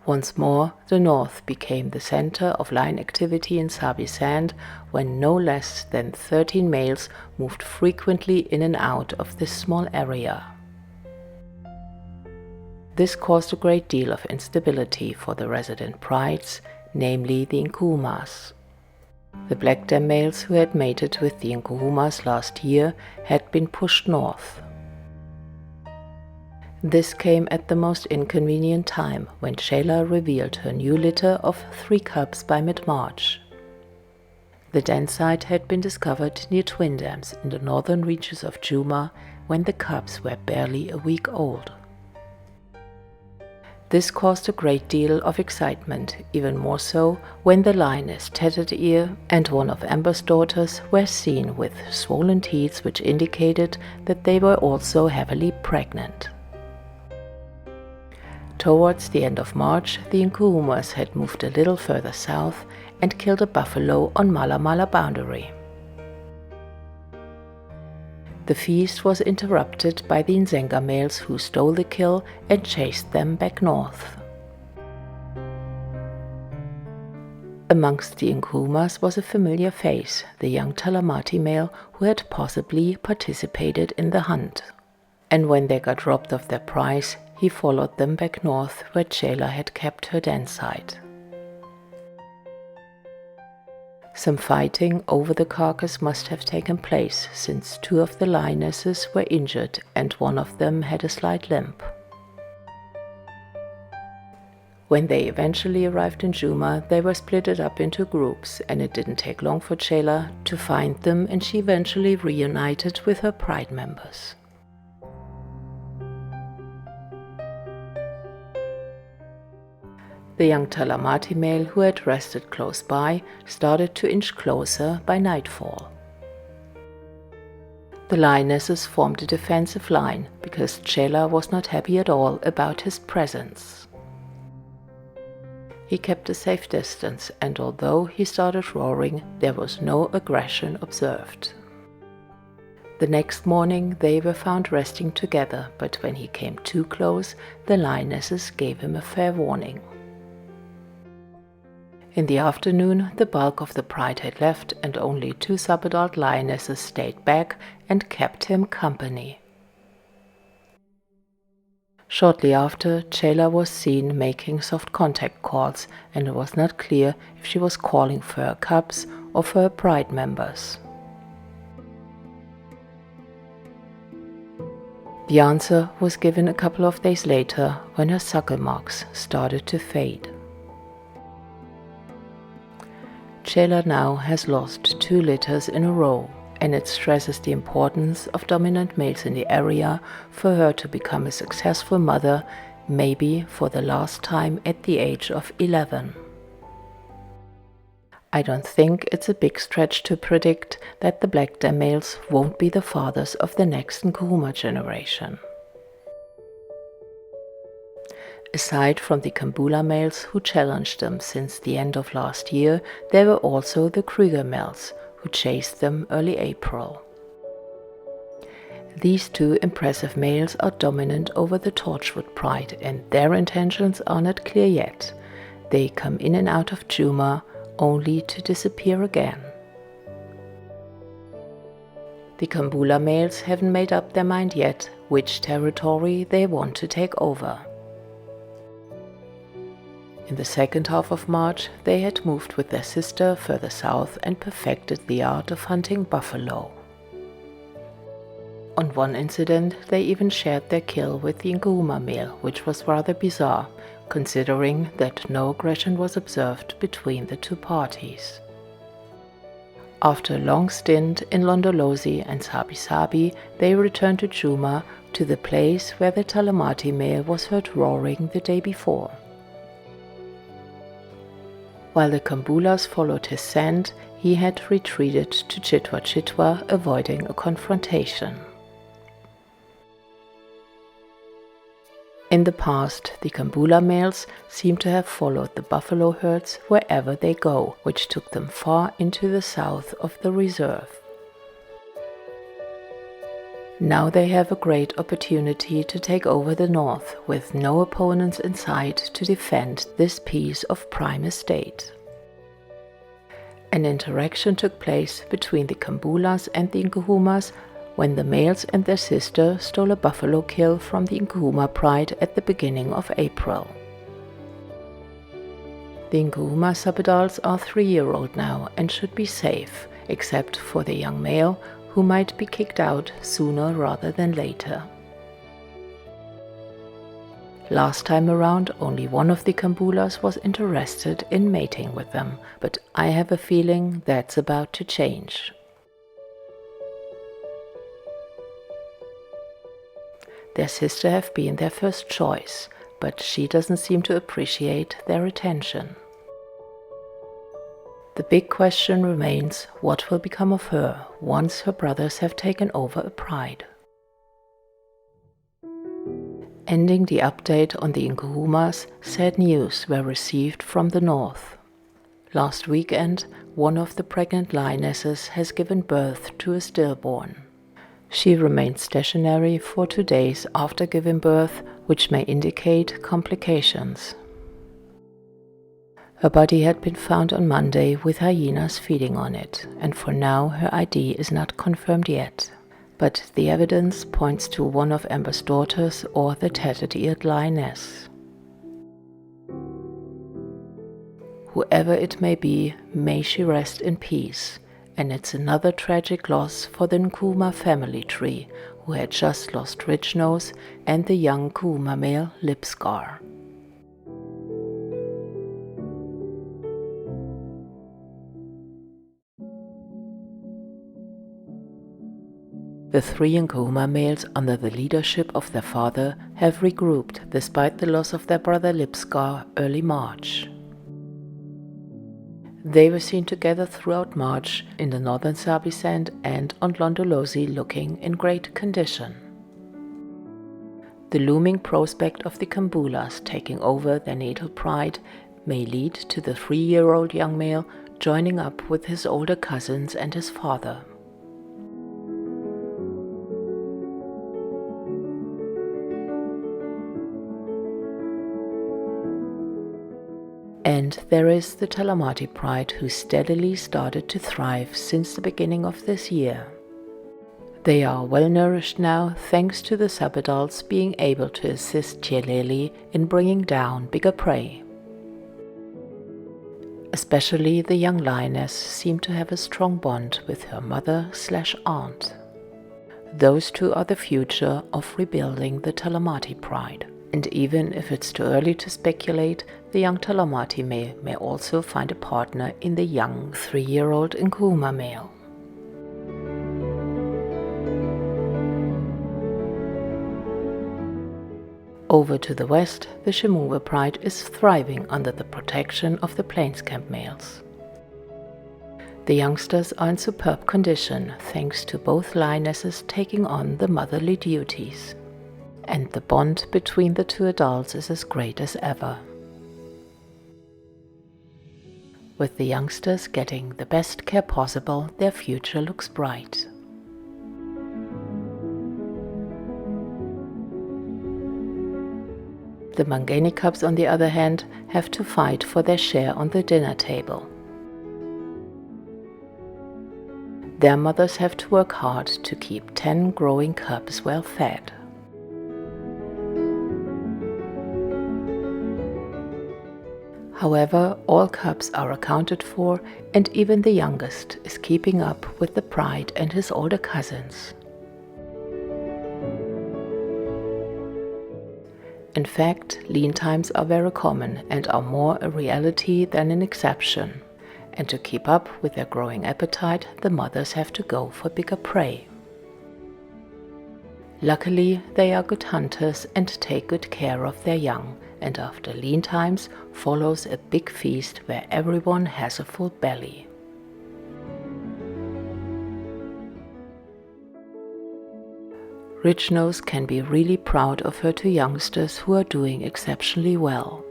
Once more, the north became the center of lion activity in Sabi Sand, when no less than 13 males moved frequently in and out of this small area. This caused a great deal of instability for the resident prides, namely the Nkuhumas. The Blackdam males who had mated with the Nkuhumas last year had been pushed north. This came at the most inconvenient time, when Tsalala revealed her new litter of 3 cubs by mid-March. The den site had been discovered near twin dams in the northern reaches of Gijima when the cubs were barely a week old. This caused a great deal of excitement, even more so when the lioness Tattered Ear and one of Amber's daughters were seen with swollen teats, which indicated that they were also heavily pregnant. Towards the end of March, the Nkuhumas had moved a little further south and killed a buffalo on Mala boundary. The feast was interrupted by the Nzenga males who stole the kill and chased them back north. Amongst the Nkuhumas was a familiar face, the young Talamati male who had possibly participated in the hunt. And when they got robbed of their prize, he followed them back north where Tsalala had kept her den site. Some fighting over the carcass must have taken place, since 2 of the lionesses were injured and one of them had a slight limp. When they eventually arrived in Gijima, they were splitted up into groups, and it didn't take long for Tsalala to find them, and she eventually reunited with her pride members. The young Talamati male who had rested close by started to inch closer by nightfall. The lionesses formed a defensive line because Tsalala was not happy at all about his presence. He kept a safe distance, and although he started roaring, there was no aggression observed. The next morning they were found resting together, but when he came too close, the lionesses gave him a fair warning. In the afternoon, the bulk of the pride had left, and only 2 subadult lionesses stayed back and kept him company. Shortly after, Tsalala was seen making soft contact calls, and it was not clear if she was calling for her cubs or for her pride members. The answer was given a couple of days later, when her suckle marks started to fade. Tsalala now has lost 2 litters in a row, and it stresses the importance of dominant males in the area for her to become a successful mother, maybe for the last time at the age of 11. I don't think it's a big stretch to predict that the Blackdam males won't be the fathers of the next Nkuhuma generation. Aside from the Kambula males who challenged them since the end of last year, there were also the Krüger males who chased them early April. These 2 impressive males are dominant over the Torchwood pride, and their intentions are not clear yet. They come in and out of Gijima only to disappear again. The Kambula males haven't made up their mind yet which territory they want to take over. In the second half of March, they had moved with their sister further south and perfected the art of hunting buffalo. On one incident, they even shared their kill with the Nkuhuma male, which was rather bizarre, considering that no aggression was observed between the 2 parties. After a long stint in Londolozi and Sabi, they returned to Gijima, to the place where the Talamati male was heard roaring the day before. While the Kambulas followed his scent, he had retreated to Chitwa, avoiding a confrontation. In the past, the Kambula males seem to have followed the buffalo herds wherever they go, which took them far into the south of the reserve. Now they have a great opportunity to take over the north with no opponents in sight to defend this piece of prime estate. An interaction took place between the Kambulas and the Nkuhumas when the males and their sister stole a buffalo kill from the Nkuhuma pride at the beginning of April. The Nkuhuma subadults are 3-year-old now and should be safe, except for the young male, who might be kicked out sooner rather than later. Last time around, only one of the Kambulas was interested in mating with them, but I have a feeling that's about to change. Their sister have been their first choice, but she doesn't seem to appreciate their attention. The big question remains what will become of her once her brothers have taken over a pride. Ending the update on the Nkuhumas, sad news were received from the north. Last weekend, one of the pregnant lionesses has given birth to a stillborn. She remained stationary for 2 days after giving birth, which may indicate complications. Her body had been found on Monday with hyenas feeding on it, and for now her ID is not confirmed yet. But the evidence points to one of Amber's daughters or the tattered-eared lioness. Whoever it may be, may she rest in peace, and it's another tragic loss for the Nkuhuma family tree, who had just lost Ridge Nose and the young Nkuhuma male Lip Scar. The 3 Nkuhuma males under the leadership of their father have regrouped despite the loss of their brother Lip Scar early March. They were seen together throughout March in the northern Sabi Sand and on Londolozi, looking in great condition. The looming prospect of the Kambulas taking over their natal pride may lead to the 3-year-old young male joining up with his older cousins and his father. And there is the Talamati pride, who steadily started to thrive since the beginning of this year. They are well nourished now thanks to the subadults being able to assist Tyeleli in bringing down bigger prey. Especially the young lioness seemed to have a strong bond with her mother/aunt. Those two are the future of rebuilding the Talamati pride. And even if it's too early to speculate, the young Talamati male may also find a partner in the young 3-year-old Nkuhuma male. Over to the west, the Ximunghwe pride is thriving under the protection of the plains camp males. The youngsters are in superb condition thanks to both lionesses taking on the motherly duties. And the bond between the 2 adults is as great as ever. With the youngsters getting the best care possible, their future looks bright. The Mhangeni cubs, on the other hand, have to fight for their share on the dinner table. Their mothers have to work hard to keep 10 growing cubs well fed. However, all cubs are accounted for, and even the youngest is keeping up with the pride and his older cousins. In fact, lean times are very common and are more a reality than an exception. And to keep up with their growing appetite, the mothers have to go for bigger prey. Luckily, they are good hunters and take good care of their young, and after lean times follows a big feast where everyone has a full belly. Ridge Nose can be really proud of her 2 youngsters who are doing exceptionally well.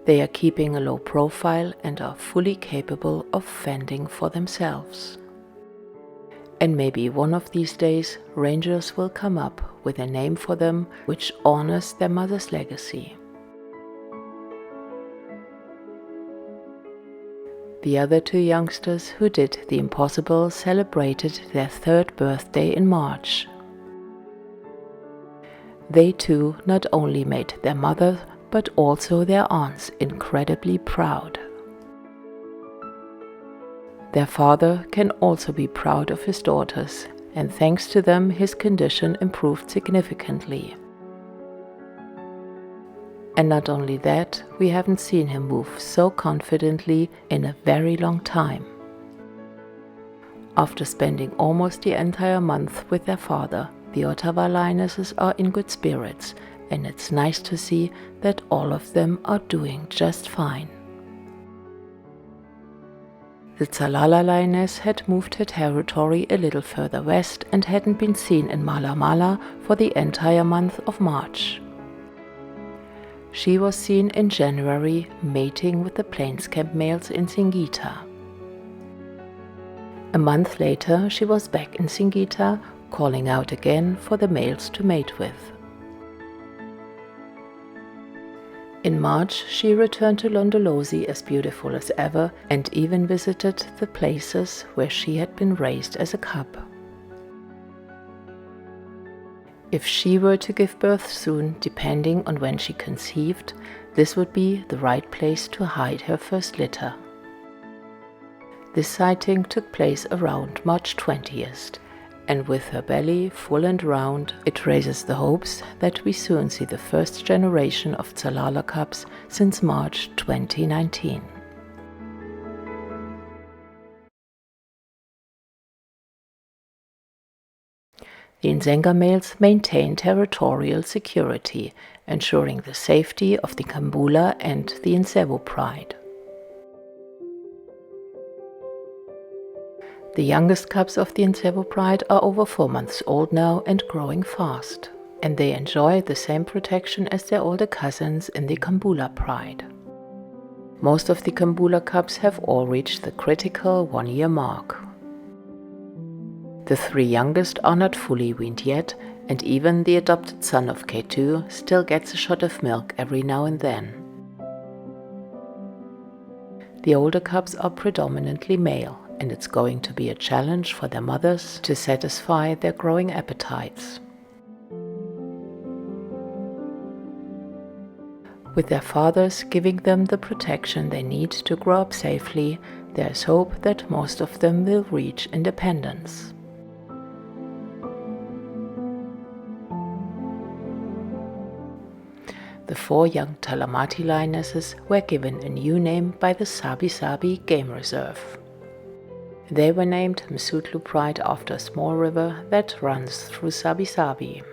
They are keeping a low profile and are fully capable of fending for themselves. And maybe one of these days rangers will come up with a name for them which honors their mother's legacy. The other two youngsters who did the impossible celebrated their 3rd birthday in March. They too not only made their mother but also their aunts incredibly proud. Their father can also be proud of his daughters, and thanks to them his condition improved significantly. And not only that, we haven't seen him move so confidently in a very long time. After spending almost the entire month with their father, the Othawa lionesses are in good spirits, and it's nice to see that all of them are doing just fine. The Tsalala lioness had moved her territory a little further west and hadn't been seen in Mala Mala for the entire month of March. She was seen in January mating with the plains camp males in Singita. A month later she was back in Singita, calling out again for the males to mate with. In March she returned to Londolozi as beautiful as ever and even visited the places where she had been raised as a cub. If she were to give birth soon, depending on when she conceived, this would be the right place to hide her first litter. This sighting took place around March 20th, and with her belly full and round, it raises the hopes that we soon see the first generation of Tsalala cubs since March 2019. The Nzenga males maintain territorial security, ensuring the safety of the Kambula and the Ntsevu pride. The youngest cubs of the Ntsevu pride are over 4 months old now and growing fast, and they enjoy the same protection as their older cousins in the Kambula pride. Most of the Kambula cubs have all reached the critical 1-year mark. The 3 youngest are not fully weaned yet, and even the adopted son of K2 still gets a shot of milk every now and then. The older cubs are predominantly male, and it's going to be a challenge for their mothers to satisfy their growing appetites. With their fathers giving them the protection they need to grow up safely, there is hope that most of them will reach independence. The 4 young Talamati lionesses were given a new name by the Sabi Sand Game Reserve. They were named Msuthlu Pride after a small river that runs through Sabi Sand.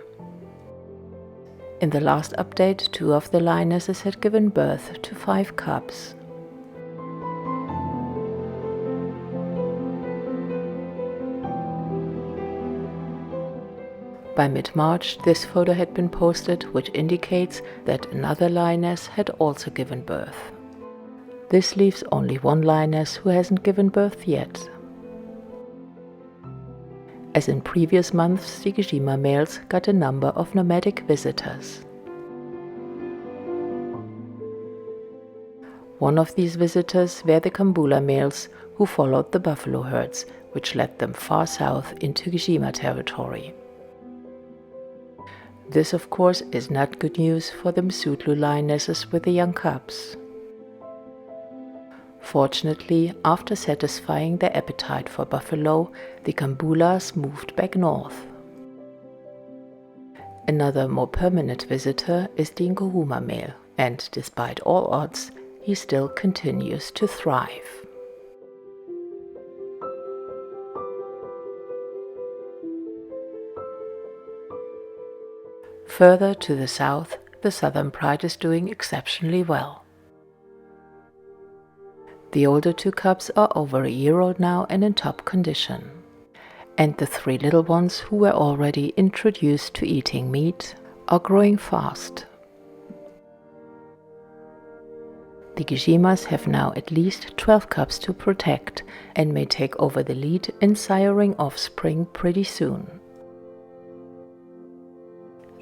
In the last update, 2 of the lionesses had given birth to 5 cubs. By mid-March, this photo had been posted, which indicates that another lioness had also given birth. This leaves only 1 lioness who hasn't given birth yet. As in previous months, the Gijima males got a number of nomadic visitors. One of these visitors were the Kambula males who followed the buffalo herds, which led them far south into Gijima territory. This, of course, is not good news for the Msuthlu lionesses with the young cubs. Fortunately, after satisfying their appetite for buffalo, the Kambulas moved back north. Another more permanent visitor is the Nkuhuma male, and despite all odds, he still continues to thrive. Further to the south, the southern pride is doing exceptionally well. The older 2 cubs are over a year old now and in top condition. And the 3 little ones who were already introduced to eating meat are growing fast. The Gijimas have now at least 12 cubs to protect and may take over the lead in siring offspring pretty soon.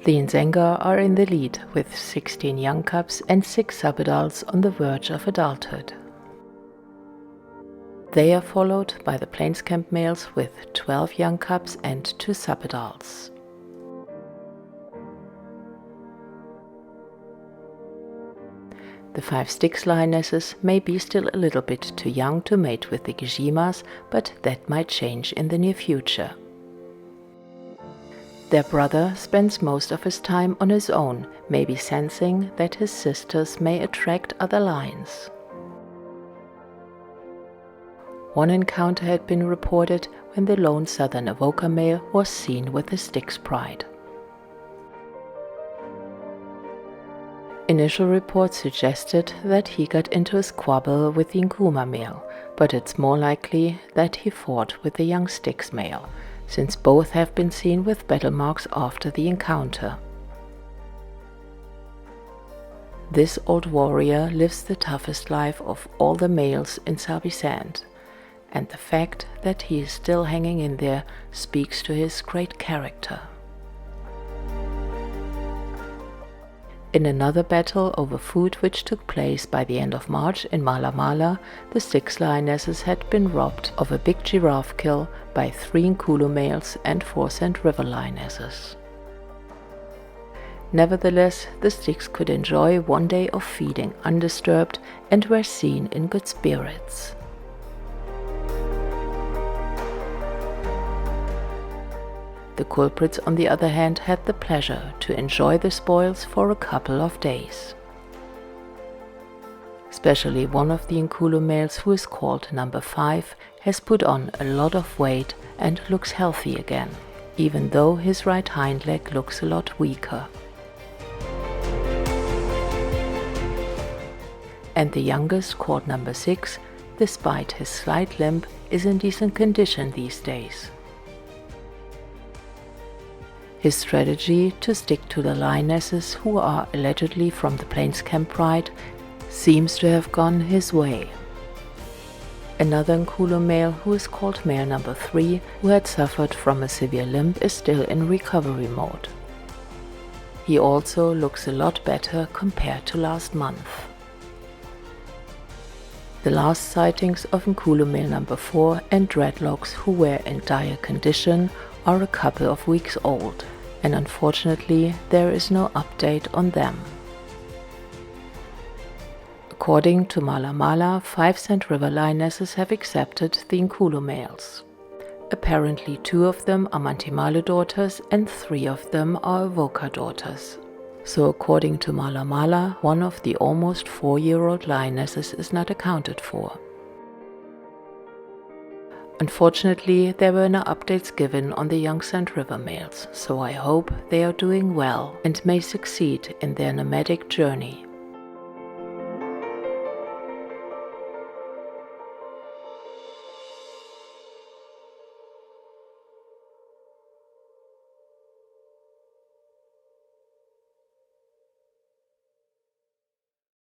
The Nzenga are in the lead with 16 young cubs and 6 subadults on the verge of adulthood. They are followed by the plainscamp males with 12 young cubs and 2 subadults. The 5 Styx lionesses may be still a little bit too young to mate with the Gijimas, but that might change in the near future. Their brother spends most of his time on his own, maybe sensing that his sisters may attract other lions. One encounter had been reported when the lone southern Avoca male was seen with the Styx pride. Initial reports suggested that he got into a squabble with the Nkuhuma male, but it's more likely that he fought with the young Styx male, since both have been seen with battle marks after the encounter. This old warrior lives the toughest life of all the males in Sabi Sand, and the fact that he is still hanging in there speaks to his great character. In another battle over food which took place by the end of March in Mala, the 6 lionesses had been robbed of a big giraffe kill by 3 Nkhulu males and 4 Sandriver lionesses. Nevertheless, the Styx could enjoy one day of feeding undisturbed and were seen in good spirits. The culprits, on the other hand, had the pleasure to enjoy the spoils for a couple of days. Especially one of the Nkhulu males, who is called number 5, has put on a lot of weight and looks healthy again, even though his right hind leg looks a lot weaker. And the youngest, called number 6, despite his slight limp, is in decent condition these days. His strategy to stick to the lionesses, who are allegedly from the plainscamp pride, seems to have gone his way. Another Nkhulu male, who is called male number 3, who had suffered from a severe limp, is still in recovery mode. He also looks a lot better compared to last month. The last sightings of Nkhulu male number 4 and dreadlocks, who were in dire condition, are a couple of weeks old, and unfortunately there is no update on them. According to Mala, 5 Sandriver lionesses have accepted the Nkhulu males. Apparently 2 of them are Mantimale daughters and 3 of them are Avoca daughters. So according to Mala, one of the almost 4-year-old lionesses is not accounted for. Unfortunately, there were no updates given on the young Sandriver males, so I hope they are doing well and may succeed in their nomadic journey.